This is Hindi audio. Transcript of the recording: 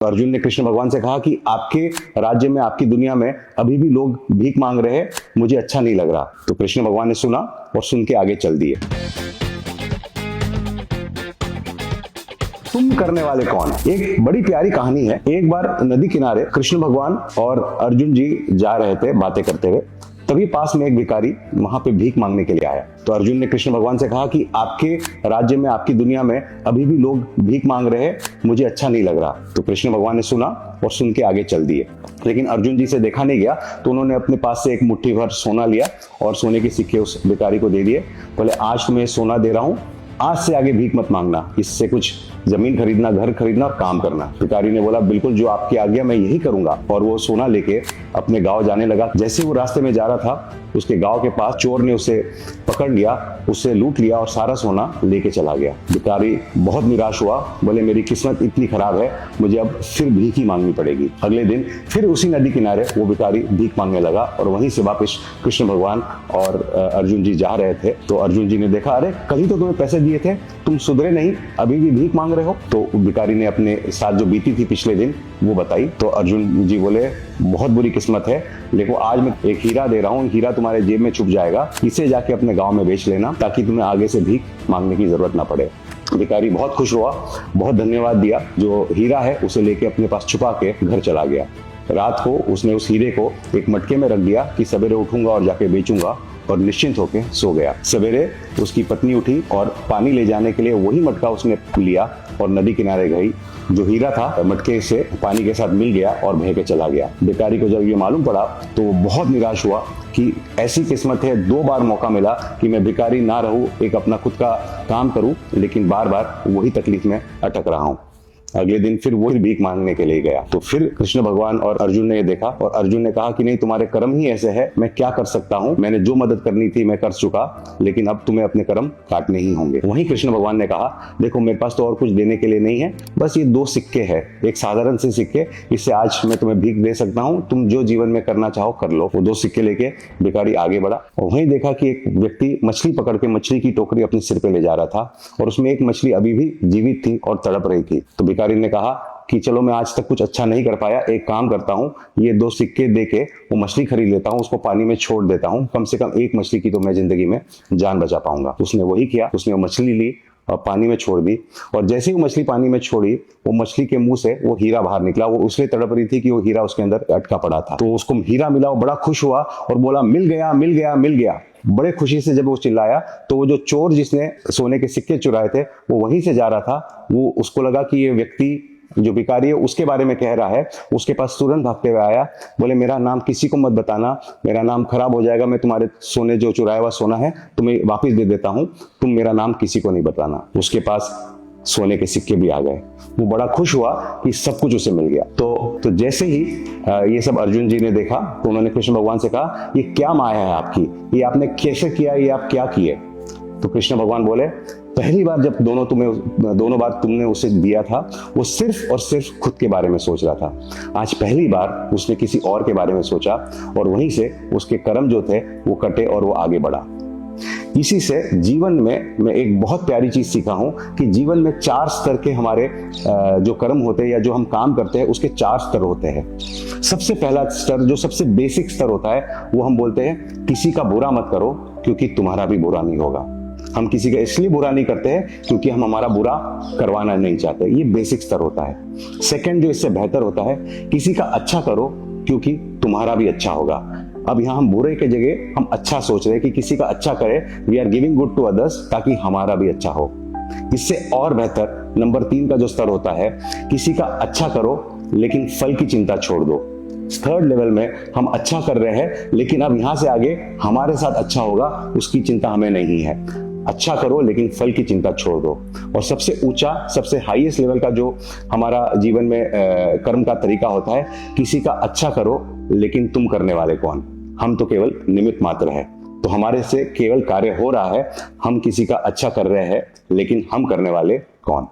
तो अर्जुन ने कृष्ण भगवान से कहा कि आपके राज्य में, आपकी दुनिया में अभी भी लोग भीख मांग रहे हैं, मुझे अच्छा नहीं लग रहा। तो कृष्ण भगवान ने सुना और सुन के आगे चल दिए। तुम करने वाले कौन? एक बड़ी प्यारी कहानी है। एक बार नदी किनारे कृष्ण भगवान और अर्जुन जी जा रहे थे बातें करते हुए। तभी पास में एक भिखारी वहां पे भीख मांगने के लिए आया। तो अर्जुन ने कृष्ण भगवान से कहा कि आपके राज्य में, आपकी दुनिया में अभी भी लोग भीख मांग रहे हैं, मुझे अच्छा नहीं लग रहा। तो कृष्ण भगवान ने सुना और सुन के आगे चल दिए। लेकिन अर्जुन जी से देखा नहीं गया, तो उन्होंने अपने पास से एक मुट्ठी भर सोना लिया और सोने के सिक्के उस भिखारी को दे दिए। बोले, आज तुम्हें सोना दे रहा हूं, आज से आगे भीख मत मांगना, इससे कुछ जमीन खरीदना, घर खरीदना और काम करना। भिखारी ने बोला, बिल्कुल, जो आपकी आज्ञा मैं यही करूंगा। और वो सोना लेके अपने गांव जाने लगा। जैसे वो रास्ते में जा रहा था, उसके गांव के पास चोर ने उसे पकड़ लिया, उससे लूट लिया और सारा सोना लेके चला गया। भिखारी बहुत निराश हुआ। बोले, मेरी किस्मत इतनी खराब है, मुझे अब फिर भीख ही मांगनी पड़ेगी। अगले दिन फिर उसी नदी किनारे वो भिखारी भीख मांगने लगा और वहीं से वापस कृष्ण भगवान और अर्जुन जी जा रहे थे। तो अर्जुन जी ने देखा, अरे कल ही तो तुम्हें पैसे दिए थे, तुम सुधरे नहीं, अभी भी भीख मांग रहे हो। तो भिखारी ने अपने साथ जो बीती थी पिछले दिन वो बताई। तो अर्जुन जी बोले, बहुत बुरी किस्मत है, लेकिन आज मैं एक हीरा दे रहा हूँ, हीरा तुम्हारे जेब में छुप जाएगा, इसे जाके अपने गांव में बेच लेना, ताकि तुम्हें आगे से भीख मांगने की जरूरत ना पड़े। भिखारी बहुत खुश हुआ, बहुत धन्यवाद दिया। जो हीरा है उसे लेके अपने पास छुपा के घर चला गया। रात को उसने उस हीरे को एक मटके में रख दिया कि सवेरे उठूंगा और जाके बेचूंगा, और निश्चिंत होकर सो गया। सवेरे उसकी पत्नी उठी और पानी ले जाने के लिए वही मटका उसने लिया और नदी किनारे गई। जो हीरा था मटके से पानी के साथ मिल गया और बह के चला गया। भिखारी को जब ये मालूम पड़ा तो वो बहुत निराश हुआ कि ऐसी किस्मत है, 2 बार मौका मिला कि मैं भिखारी ना रहूं, एक अपना खुद का काम करूं, लेकिन बार बार वही तकलीफ में अटक रहा हूं। अगले दिन फिर वो भीख मांगने के लिए गया। तो फिर कृष्ण भगवान और अर्जुन ने ये देखा और अर्जुन ने कहा कि नहीं, तुम्हारे कर्म ही ऐसे है, मैं क्या कर सकता हूँ, मैंने जो मदद करनी थी मैं कर चुका, लेकिन अब तुम्हें अपने कर्म काटने ही होंगे। वहीं कृष्ण भगवान ने कहा, देखो मेरे पास तो और कुछ देने के लिए नहीं है, बस ये 2 सिक्के हैं, एक साधारण से सिक्के, इससे आज मैं तुम्हें भीख दे सकता हूँ, तुम जो जीवन में करना चाहो कर लो। वो 2 सिक्के लेके भिखारी आगे बढ़ा और वहीं देखा कि एक व्यक्ति मछली पकड़ के मछली की टोकरी अपने सिर पे ले जा रहा था और उसमें एक मछली अभी भी जीवित थी और तड़प रही थी। तो भिखारी ने कहा कि चलो, मैं आज तक कुछ अच्छा नहीं कर पाया, एक काम करता हूँ, ये 2 सिक्के देके वो मछली खरीद लेता हूँ, उसको पानी में छोड़ देता हूँ, कम से कम एक मछली की तो मैं जिंदगी में जान बचा पाऊंगा। उसने वही किया, उसने वो मछली ली और पानी में छोड़ दी। और जैसे ही वो मछली पानी में छोड़ी, वो मछली के मुंह से वो हीरा बाहर निकला। वो उसलिए तड़प रही थी कि वो हीरा उसके अंदर अटका पड़ा था। तो उसको हीरा मिला, वो बड़ा खुश हुआ और बोला, मिल गया, मिल गया, मिल गया। बड़े खुशी से जब वो चिल्लाया तो वो जो चोर जिसने सोने के सिक्के चुराए थे वो वहीं से जा रहा था। वो उसको लगा कि ये व्यक्ति जो भिखारी है उसके बारे में कह रहा है, उसके पास तुरंत भागते हुए आया। बोले, मेरा नाम किसी को मत बताना, मेरा नाम खराब हो जाएगा, मैं तुम्हारे सोने जो चुराया हुआ सोना है तुम्हें वापस दे देता हूं, तुम मेरा नाम किसी को नहीं बताना। उसके पास सोने के सिक्के भी आ गए। वो बड़ा खुश हुआ कि सब कुछ उसे मिल गया। तो जैसे ही ये सब अर्जुन जी ने देखा तो उन्होंने कृष्ण भगवान से कहा, ये क्या माया है आपकी, ये आपने कैसे किया, ये आप क्या किए? तो कृष्ण भगवान बोले, पहली बार जब दोनों बार तुमने उसे दिया था, वो सिर्फ और सिर्फ खुद के बारे में सोच रहा था। आज पहली बार उसने किसी और के बारे में सोचा और वहीं से उसके कर्म जो थे वो कटे और वो आगे बढ़ा। इसी से जीवन में मैं एक बहुत प्यारी चीज सीखा हूं कि जीवन में 4 स्तर के हमारे जो कर्म होते हैं या जो हम काम करते हैं उसके 4 स्तर होते हैं। सबसे पहला स्तर, जो सबसे बेसिक स्तर होता है, वो हम बोलते हैं, किसी का बुरा मत करो क्योंकि तुम्हारा भी बुरा नहीं होगा। हम किसी का इसलिए बुरा नहीं करते हैं क्योंकि हम हमारा बुरा करवाना नहीं चाहते। ये बेसिक स्तर होता है। सेकंड, जो इससे बेहतर होता है, किसी का अच्छा करो क्योंकि तुम्हारा भी अच्छा होगा। अब यहाँ हम बुरे के जगह हम अच्छा सोच रहे हैं कि किसी का अच्छा करे, we are giving good to others, ताकि हमारा भी अच्छा हो। इससे और बेहतर नंबर 3 का जो स्तर होता है, किसी का अच्छा करो लेकिन फल की चिंता छोड़ दो। 3rd लेवल में हम अच्छा कर रहे हैं लेकिन अब यहाँ से आगे हमारे साथ अच्छा होगा, उसकी चिंता हमें नहीं है। अच्छा करो लेकिन फल की चिंता छोड़ दो। और सबसे ऊंचा, सबसे हाईएस्ट लेवल का जो हमारा जीवन में कर्म का तरीका होता है, किसी का अच्छा करो लेकिन तुम करने वाले कौन? हम तो केवल निमित्त मात्र है। तो हमारे से केवल कार्य हो रहा है, हम किसी का अच्छा कर रहे हैं लेकिन हम करने वाले कौन?